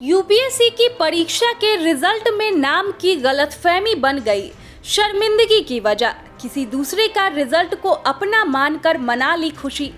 UPSC की परीक्षा के रिजल्ट में नाम की गलतफहमी बन गई। शर्मिंदगी की वजह किसी दूसरे का रिजल्ट को अपना मानकर मना ली खुशी,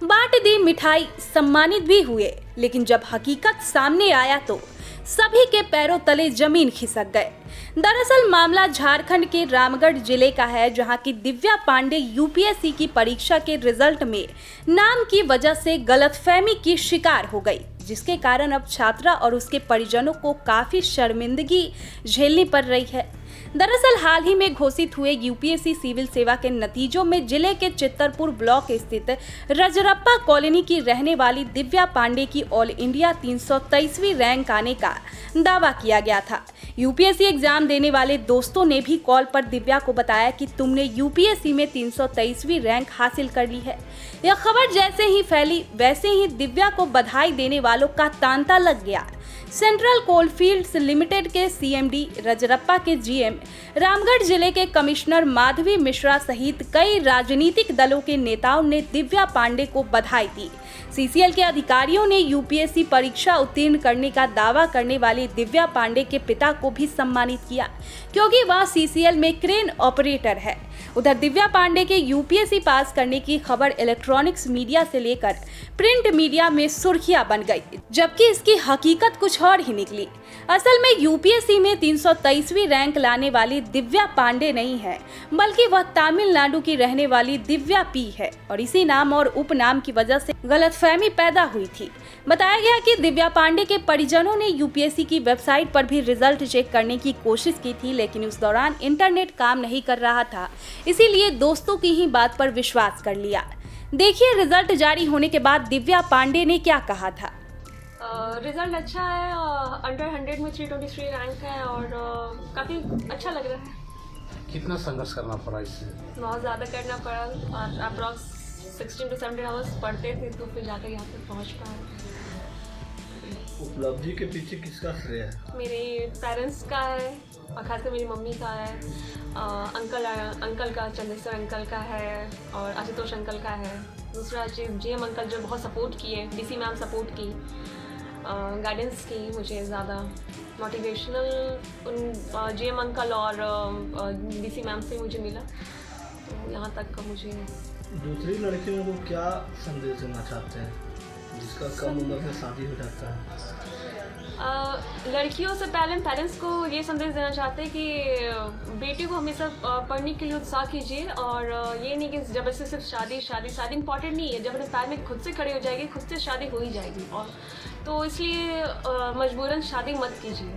बांट दी मिठाई, सम्मानित भी हुए। लेकिन जब हकीकत सामने आया तो सभी के पैरों तले जमीन खिसक गए। दरअसल मामला झारखंड के रामगढ़ जिले का है, जहां की दिव्या पांडे यूपीएससी की परीक्षा के रिजल्ट में नाम की वजह से गलतफहमी की शिकार हो गई, जिसके कारण अब छात्रा और उसके परिजनों को काफी शर्मिंदगी झेलनी पड़ रही है। दरअसल हाल ही में घोषित हुए यूपीएससी सिविल सेवा के नतीजों में जिले के चित्तरपुर ब्लॉक स्थित रजरप्पा कॉलोनी की रहने वाली दिव्या पांडे की ऑल इंडिया 323वीं रैंक आने का दावा किया गया था। यूपीएससी एग्जाम देने वाले दोस्तों ने भी कॉल पर दिव्या को बताया कि तुमने यूपीएससी में 323वीं रैंक हासिल कर ली है। यह खबर जैसे ही फैली वैसे ही दिव्या को बधाई देने वालों का तांता लग गया। सेंट्रल कोलफील्ड्स लिमिटेड के सीएमडी, रजरप्पा के जीएम, रामगढ़ जिले के कमिश्नर माधवी मिश्रा सहित कई राजनीतिक दलों के नेताओं ने दिव्या पांडे को बधाई दी। सीसीएल के अधिकारियों ने यूपीएससी परीक्षा उत्तीर्ण करने का दावा करने वाली दिव्या पांडे के पिता को भी सम्मानित किया, क्योंकि वह सीसीएल में क्रेन ऑपरेटर है। उधर दिव्या पांडे के यूपीएससी पास करने की खबर इलेक्ट्रॉनिक्स मीडिया से लेकर प्रिंट मीडिया में सुर्खियां बन गई, जबकि इसकी हकीकत कुछ और ही निकली। असल में यूपीएससी में 323वीं रैंक लाने वाली दिव्या पांडे नहीं है, बल्कि वह तमिलनाडु की रहने वाली दिव्या पी है और इसी नाम और उपनाम की वजह से गलतफहमी पैदा हुई थी। बताया गया कि दिव्या पांडे के परिजनों ने यूपीएससी की वेबसाइट पर भी रिजल्ट चेक करने की कोशिश की थी, लेकिन उस दौरान इंटरनेट काम नहीं कर रहा था, इसीलिए दोस्तों की ही बात पर विश्वास कर लिया। देखिए रिजल्ट जारी होने के बाद दिव्या पांडे ने क्या कहा था। रिजल्ट अच्छा है, अंडर 100 में 323 रैंक है और काफ़ी अच्छा लग रहा है। कितना संघर्ष करना पड़ा इससे? बहुत ज़्यादा करना पड़ा और अप्रॉक्स 16 to 17 आवर्स पढ़ते थे तो फिर जाकर यहाँ तक पहुँच पाए। उपलब्धि के पीछे किसका श्रेय है? मेरे पेरेंट्स का है और खासकर मेरी मम्मी का है, अंकल का, चंद्रेश्वर अंकल का है और आशुतोष अंकल का है। दूसरा जीएम अंकल जो बहुत सपोर्ट किए, डीसी मैम सपोर्ट की, गाइडेंस की मुझे ज़्यादा मोटिवेशनल उन जीएम अंकल और डीसी मैम से मुझे मिला, तो यहाँ तक का मुझे। दूसरी लड़कियों को क्या संदेश देना चाहते हैं जिसका कम उम्र में शादी हो जाता है? लड़कियों से पेरेंट्स को ये संदेश देना चाहते हैं कि बेटी को हमेशा पढ़ने के लिए उत्साह कीजिए और ये नहीं कि जब से सिर्फ शादी इंपॉर्टेंट नहीं है। जब अपने पैर में खुद से खड़ी हो जाएगी, खुद से शादी हो ही जाएगी, और तो इसलिए मजबूरन शादी मत कीजिए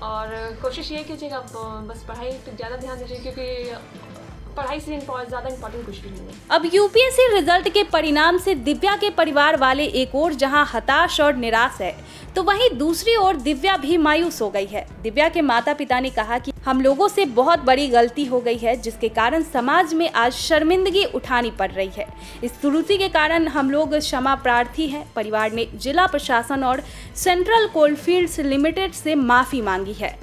और कोशिश ये कीजिएगा आप बस पढ़ाई पर ज़्यादा ध्यान दीजिए, क्योंकि पढ़ाई से ज़्यादा इम्पोर्टेंट कुछ भी नहीं है। अब यूपीएससी रिजल्ट के परिणाम से दिव्या के परिवार वाले एक ओर जहां हताश और निराश है, तो वहीं दूसरी ओर दिव्या भी मायूस हो गई है। दिव्या के माता पिता ने कहा कि हम लोगों से बहुत बड़ी गलती हो गई है, जिसके कारण समाज में आज शर्मिंदगी उठानी पड़ रही है। इस त्रुटि के कारण हम लोग क्षमा प्रार्थी हैं। परिवार ने जिला प्रशासन और सेंट्रल कोलफील्ड्स लिमिटेड से माफी मांगी है।